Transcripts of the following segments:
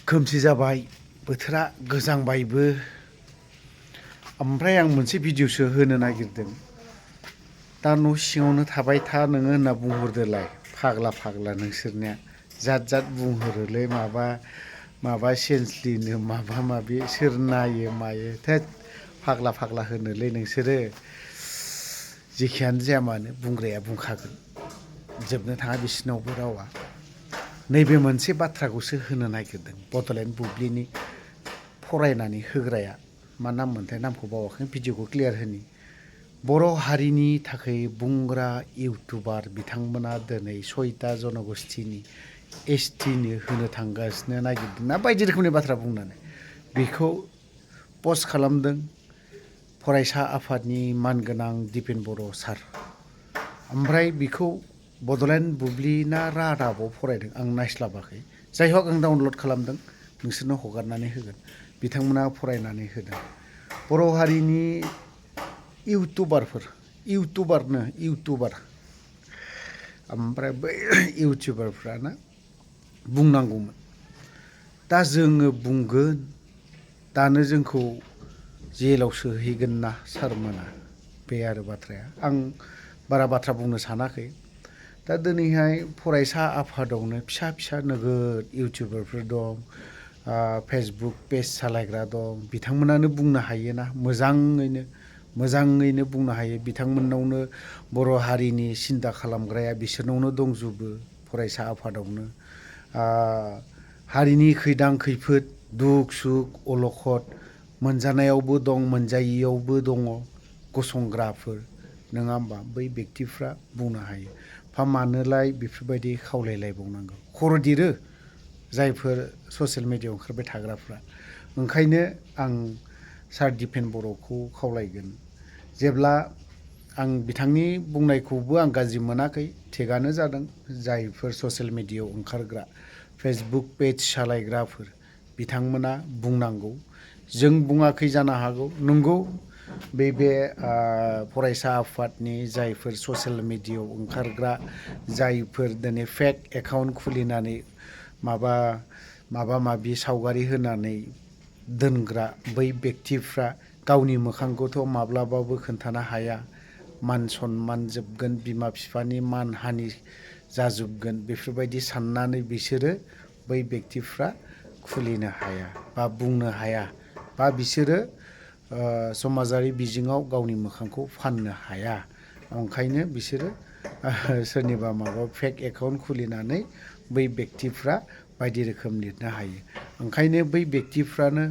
खोमसि जाबाय बोथोरा गोजांबायबो ओमफ्राय आं मोनसे भिडिअसो होनो नागिरदों दा न' सिङावनो थाबाय था नोङो होनना बुंहरदोलाय फाग्ला फाग्ला नोंसोरनिया जात जात बुंहरोलै माबा सेन्सलिनो माबा माबि सोर नायो मायो थोद फाग्ला फाग्ला होनोलै नोंसोरो जेखियानो जाया मानो बुंग्राया बुंखागोन जोबनो थाङा बिसिनावबो रावा नैबे मोनसे बाथ्राखौसो होनो नागिरदों बड'लेण्ड बुब्लिनि फरायनानै होग्राया मा नाम मोनथाय नामखौ बावाखै भिडिअखौ क्लियार होनि बर' हारिनि थाखाय बुंग्रा इउटुबार बिथांमोना दिनै 6टा जनगोष्ठीनि एसटिनो होनो थांगासिनो नागिरदों ना बायदि रोखोमनि बाथ्रा बुंनानै बेखौ पस्ट खालामदों फरायसा आफादनि मानगोनां दिपेन बर' सार ओमफ्राय बेखौ बड'लेण्ड बुब्लि ना रादाबाव फरायदों आं नायस्लाबाखै जाय हक आं डाउनलड खालामदों नोंसोरनो हगारनानै होगोन बिथांमोना फरायनानै होदों बर' हारिनि इउटुबार ओमफ्राय बै इउटुबारफ्राना बुंनांगौमोन दा जोङो बुंगोन दानो जोंखौ जेलाव सोहैगोन ना सारमोना बे आरो बाथ्राया आं बारा बाथ्रा बुंनो सानाखै दा दिनैहाय फरायसा आफादावनो फिसा फिसा नोगोद इउटुबारफोर दं फेसबुक पेज सालायग्रा दं बिथांमोनानो बुंनो हायोना मोजाङैनो बुंनो हायो बिथांमोननावनो बर' हारिनि सिन्था खालामग्राया बिसोरनावनो दंजोबो फरायसा आफादावनो हारिनि खैदां खैफोद दुख सुख अलखद मोनजानायावबो दं मोनजायैयावबो दङ गसंग्राफोर नङा होमबा बै बेक्तिफ्रा बुंनो हायो मानोलाय बेफोरबायदि खावलायलायबावनांगौ खर' दिरो जायफोर ससियेल मिडियायाव ओंखारबाय थाग्राफ्रा ओंखायनो आं सार दिपेन बर'खौ खावलायगोन जेब्ला आं बिथांनि बुंनायखौबो आं गाज्रि मोनाखै थिगानो जादों जायफोर ससियेल मिडियायाव ओंखारग्रा फेसबुक पेज सालायग्राफोर बिथांमोना बुंनांगौ जों बुङाखै जानो हागौ नंगौ बे फरायसा आफादनि जायफोर ससियेल मिडियायाव ओंखारग्रा जायफोर दिनै फेक एकाउन्ट खुलिनानै माबा सावगारि होनानै दोनग्रा बै बेक्तिफ्रा गावनि मोखांखौथ' माब्लाबाबो खोन्थानो हाया मान सनमान जोबगोन बिमा बिफानि मान हानि जाजोबगोन बेफोरबायदि साननानै बिसोरो बै बेक्तिफ्रा खुलिनो हाया बा बुंनो हाया बा बिसोरो समाजारि बिजोङाव गावनि मोखांखौ फाननो हाया ओंखायनो बिसोरो सोरनिबा माबा फेक एकाउन्ट खुलिनानै बै बेक्तिफ्रा बायदि रोखोम लिरनो हायो ओंखायनो बै बेक्तिफ्रानो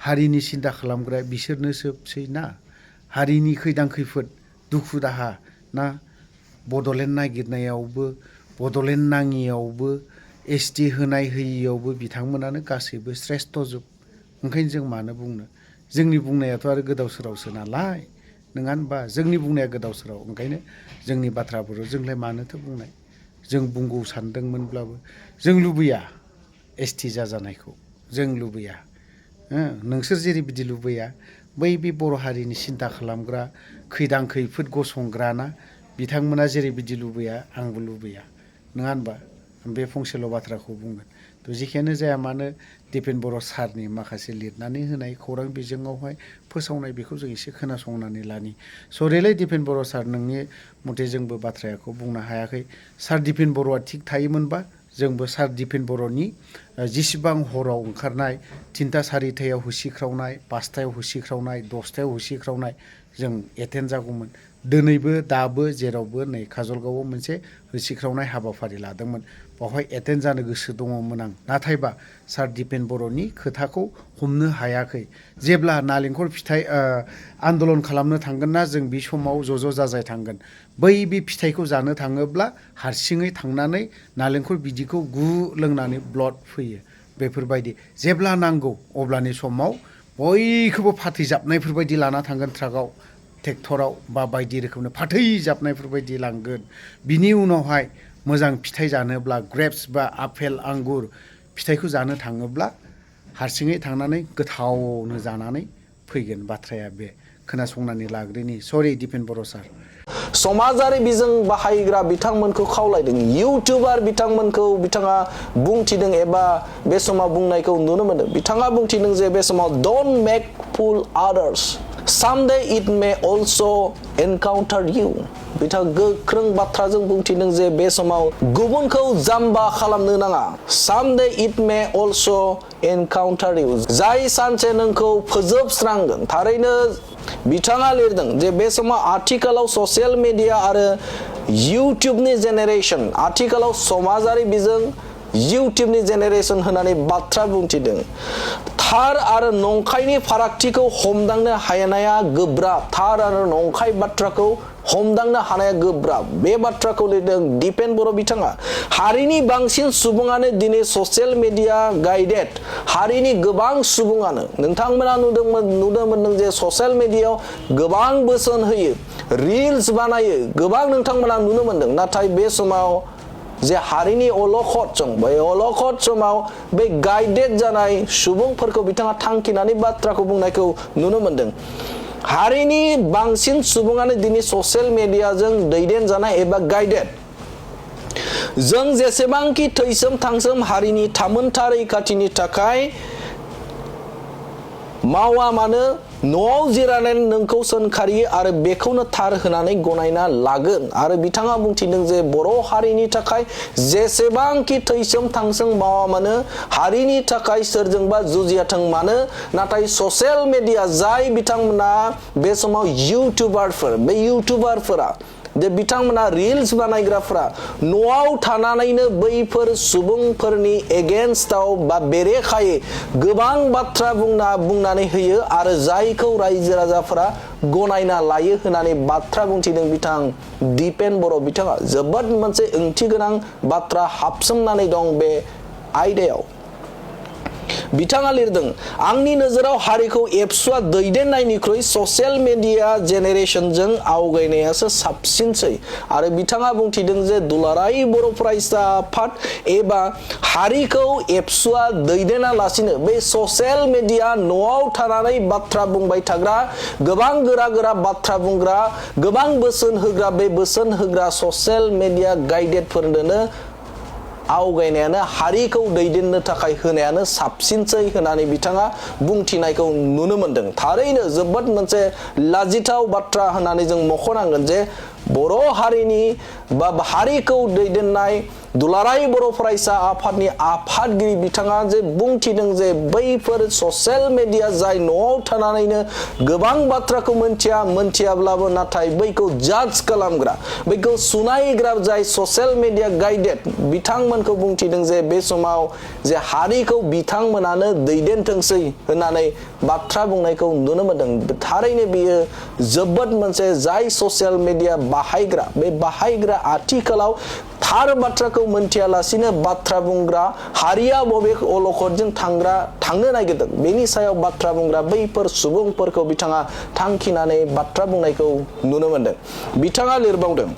हारिनि सिन्था खालामग्रा बिसोरनोसै ना हारिनि खैदां खैफोद दुखु दाहा ना बड'लेण्ड नागिरनायावबो बड'लेण्ड नाङियावबो एसटि होनाय होयियावबो बिथांमोनानो गासैबो श्रेष्ठजोब ओंखायनो जों मानो बुंनो जोंनि बुंनायाथ' आरो गोदाव सोरावसो नालाय नङा होनबा जोंनि बुंनाया गोदाव सोराव ओंखायनो जोंनि बाथ्राफोरखौ जोंलाय मानोथो बुंनाय जों बुंगौ सानदोंमोनब्लाबो जों लुबैया एसटि जाजानायखौ जों लुबैया नोंसोर जेरैबायदि लुबैया बै बे बर' हारिनि सिन्था खालामग्रा खैदां खैफोद गसंग्राना बिथांमोना जेरैबायदि लुबैया आंबो लुबैया नङा होनबा बे फंसेल' बाथ्राखौ बुंगोन थ' जेखियानो जाया मानो दिपेन बर' सारनि माखासे लिरनानै होनाय खौरां बिजोङावहाय फोसावनाय बेखौ जों एसे खोनासंनानै लानि सरिलै दिपेन बर' सार नोंनि मथे जोंबो बाथ्राखौ बुंनो हायाखै सार दिपेन बर'आ थिग थायोमोनबा जोंबो सार दिपेन बर'नि जिसिबां हराव ओंखारनाय 3टा 4टायाव होसिख्रावनाय 5टायाव होसिख्रावनाय 10टायाव होसिख्रावनाय जों एटेन्ड जागौमोन दिनैबो दाबो जेरावबो नै काजलगावआव मोनसे होसिख्रावनाय हाबाफारि लादोंमोन बावहाय एटेन्ड जानो गोसो दङमोन आं नाथायबा सार दिपेन बर'नि खोथाखौ हमनो हायाखै जेब्ला नालेंखर फिथाइ आन्दलन खालामनो थांगोन ना जों बे समाव ज' जाजाय थांगोन बै बे फिथाइखौ जानो थाङोब्ला हारसिङै थांनानै नालेंखर बिदैखौ गु लोंनानै ब्लड फैयो बेफोरबायदि जेब्ला नांगौ अब्लानि समाव बयखौबो फाथैजाबनायफोरबायदि लाना थांगोन ट्राकआव ट्रेक्टराव बा बायदि रोखोमनि फाथैजाबनायफोरबायदि लांगोन बिनि उनावहाय मोजां फिथाइ जानोब्ला ग्रेप्स बा आपेल आंगुर फिथाइखौ जानो थाङोब्ला हारसिङै थांनानै गोथावनो जानानै फैगोन बाथ्राया बे खोनासंनानै लाग्रोनि सरि दिपेन बर' सार समाजारि बिजों बाहायग्रा बिथांमोनखौ खावलायदों इउटिउबार बिथांमोनखौ बिथाङा बुंथिदों एबा बे समाव बुंनायखौ नुनो मोनदों बिथाङा बुंथिदों जे बे समाव don't make fool others someday it may also encounter you बिथाङा गोख्रों बाथ्राजों बुंथिदों जे बे समाव गुबुनखौ जाम्बा खालामनो नाङा someday it may also encounter you जाय सानसे नोंखौ फोजोबस्रांगोन थारैनो बिथाङा लिरदों जे बे समाव आथिखालाव ससियेल मिडिया आरो इउटिउबनि जेनेरेशन आथिखालाव समाजारि बिजों इउटिउबनि जेनेरेशन होननानै बाथ्रा बुंथिदों थार आरो नंखायनि फारागथिखौ हमदांनो हानाया गोब्राब थार आरो नंखाय बाथ्राखौ हमदांनो हानाया गोब्राब बे बाथ्राखौ लिरदों दिपेन बर' बिथाङा हारिनि बांसिन सुबुङानो दिनै ससियेल मिडिया गाइडेड हारिनि गोबां सुबुङानो नोंथांमोना नुनो मोनदों जे ससियेल मिडियायाव गोबां बोसोन होयो रिल्स बानायो गोबां नोंथांमोना नुनो मोनदों नाथाय बे समाव जे हारिनि अलखद बै अलखद समाव बे गाइडेड जानाय सुबुंफोरखौ बिथाङा थांखिनानै बाथ्राखौ बुंनायखौ नुनो मोनदों हारिनि बांसिन सुबुङानो दिनै ससियेल मिडियाजों दैदेनजानाय एबा गाइडेड जों जेसेबांखि थैसोम थांसोम हारिनि थामोनथा रैखाथिनि थाखाय मावा मानो न'आव जिरायनानै नोंखौ सोंखारियो आरो बेखौनो थार होनानै गनायना लागोन आरो बिथाङा बुंथिदों जे बर' हारिनि थाखाय जेसेबांखि थैसोम थांसोम मावा मानो हारिनि थाखाय सोरजोंबा जुजियाथों मानो नाथाय ससियेल मिडिया जाय बिथांमोना बे समाव इउटिउबारफोरा जे बिथांमोना रिल्स बानायग्राफोरा न'आव थानानैनो बैफोर सुबुंफोरनि एगेन्स्टआव बा बेरेखायै गोबां बाथ्रा बुंनानै होयो आरो जायखौ रायजो राजाफोरा गनायना लायो होननानै बाथ्रा बुंथिदों बिथां दिपेन बर' बिथाङा जोबोद मोनसे ओंथि गोनां बाथ्रा हाबसोमनानै दं बे आयदायाव बिथाङा लिरदों आंनि नोजोराव हारिखौ एबसुआ दैदेननायनिख्रुइ ससियेल मिडिया जेनेरेशनजों आवगायनायासो साबसिनसै आरो बिथाङा बुंथिदों जे दुलाराय बर' फरायसा आफाद एबा हारिखौ एबसुआ दैदेना लासिनो बे ससियेल मिडिया न'आव थानानै बाथ्रा बुंबाय थाग्रा गोबां गोरा गोरा बाथ्रा बुंग्रा गोबां बोसोन होग्रा बे बोसोन होग्रा ससियेल मिडिया गाइडेडफोरनो आवगायनायानो हारिखौ दैदेननो थाखाय होनायानो साबसिनसै होननानै बिथाङा बुंथिनायखौ नुनो मोनदों थारैनो जोबोद मोनसे लाजिथाव बाथ्रा होननानै जों मख'नांगोन जे बर' हारिनि बा हारिखौ दैदेननाय दुलाराय बर' फरायसा आफादनि आफादगिरि बिथाङा जे बुंथिदों जे बैफोर ससियेल मिडिया जाय न'आव थानानैनो गोबां बाथ्राखौ मोनथियाब्लाबो नाथाय बैखौ जाज खालामग्रा बैखौ सुनायग्रा जाय ससियेल मिडिया गाइडेड बिथांमोनखौ बुंथिदों जे बे समाव जे हारिखौ बिथांमोनानो दैदेनथोंसै होननानै बाथ्रा बुंनायखौ नुनो मोनदों थारैनो बियो जोबोद मोनसे जाय ससियेल मिडिया बाहायग्रा बे बाहायग्रा आथिखालाव थार बाथ्राखौ मोनथियालासिनो बाथ्रा बुंग्रा हारिया बबे अलखदजों थांनो नागिरदों बेनि सायाव बाथ्रा बुंग्रा बैफोर सुबुंफोरखौ बिथाङा थांखिनानै बाथ्रा बुंनायखौ नुनो मोनदों बिथाङा लिरबावदों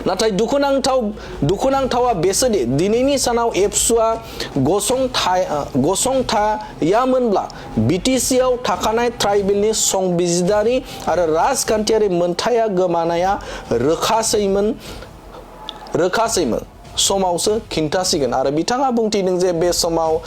नाथाय दुखुनांथावा बेसोदि दिनैनि सानाव एबसुआ गसंथायामोनब्ला बिटिसिआव थाखानाय ट्राइबेलनि संबिजिदारि आरो राजखान्थियारि मोनथाया गोमानाया रोखासैमोन समावसो खिन्थासिगोन आरो बिथाङा बुंथिदों जे बे समाव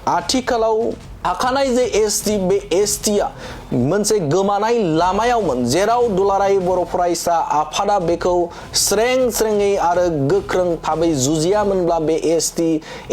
आथिखालाव थाखानाय जे एसटि बे एसटिआ मोनसे गोमानाय लामायावमोन जेराव दुलाराय बर' फरायसा आफादा बेखौ स्रेङै आरो गोख्रों भाबै जुजियामोनब्ला बे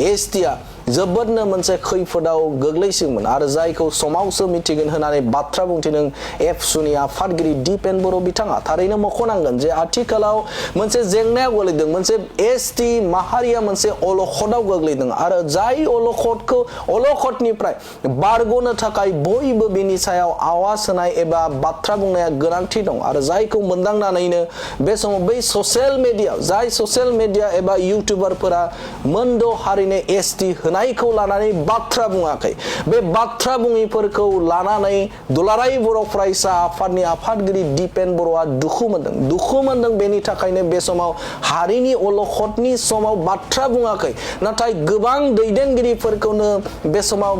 एसटिआ जोबोदनो मोनसे खैफोदाव गोग्लैसिगोन आरो जायखौ समावसो मिथिगोन होननानै बाथ्रा बुंथिदों एबसुनि आफादगिरि दिपेन बर' बिथाङा थारैनो मख'नांगोन जे आथिखालाव मोनसे जेंनायाव गोग्लैदों मोनसे एसटि माहारिया मोनसे अलखदाव गोग्लैदों आरो जाय अलखदनिफ्राय बारग'नो थाखाय बयबो बेनि सायाव आवाज होनाय एबा बाथ्रा बुंनाया गोनांथि दं आरो जायखौ मोनदांनानैनो बे समाव बै ससियेल मिडिया एबा इउटिउबारफोरा मोनद' हारिनि एसटि होनायखौ लानानै बाथ्रा बुङाखै बे बाथ्रा बुङिफोरखौ लानानै दुलाराय बर' फरायसा आफादनि आफादगिरि दिपेन बर'आ दुखु मोनदों बेनि थाखायनो बे समाव हारिनि अलखदनि समाव बाथ्रा बुङाखै नाथाय गोबां दैदेनगिरिफोरखौनो बे समाव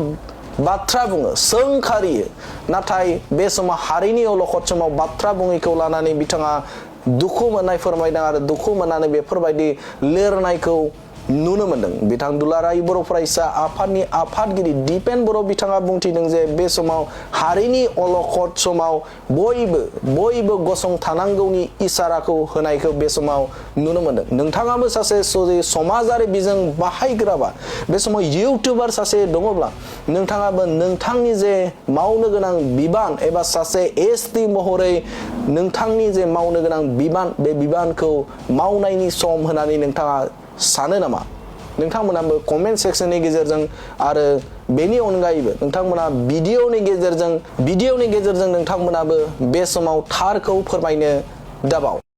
बाथ्रा बुङो सोंखारियो नाथाय बे समाव हारिनि अलखद समाव बाथ्रा बुङैखौ लानानै बिथाङा दुखु मोननाय फोरमायदों आरो दुखु मोननानै बेफोरबायदि लिरनायखौ नुनो मोनदों। बिथां दुलाराय बर' फरायसा आफादनि आफादगिरि दिपेन बर' बिथाङा बुंथिदों जे बे समाव हारिनि अलखद समाव बयबो गसंथानांगौनि इसाराखौ होनायखौ बे समाव नुनो मोनदों। नोंथाङाबो सासे समाजारि बिजों बाहायग्राबा बे समाव इउटुबार सासे दङब्ला नोंथाङाबो नोंथांनि जे मावनो गोनां बिबान एबा सासे एसटि महरै नोंथांनि जे मावनो गोनां बिबान बे बिबानखौ मावनायनि सम होननानै नोंथाङा सानो नामा? नोंथांमोनाबो कमेन्ट सेक्शननि गेजेरजों आरो बेनि अनगायैबो नोंथांमोना भिडिअनि गेजेरजों नोंथांमोनाबो बे समाव थारखौ फोरमायनो दाबाव।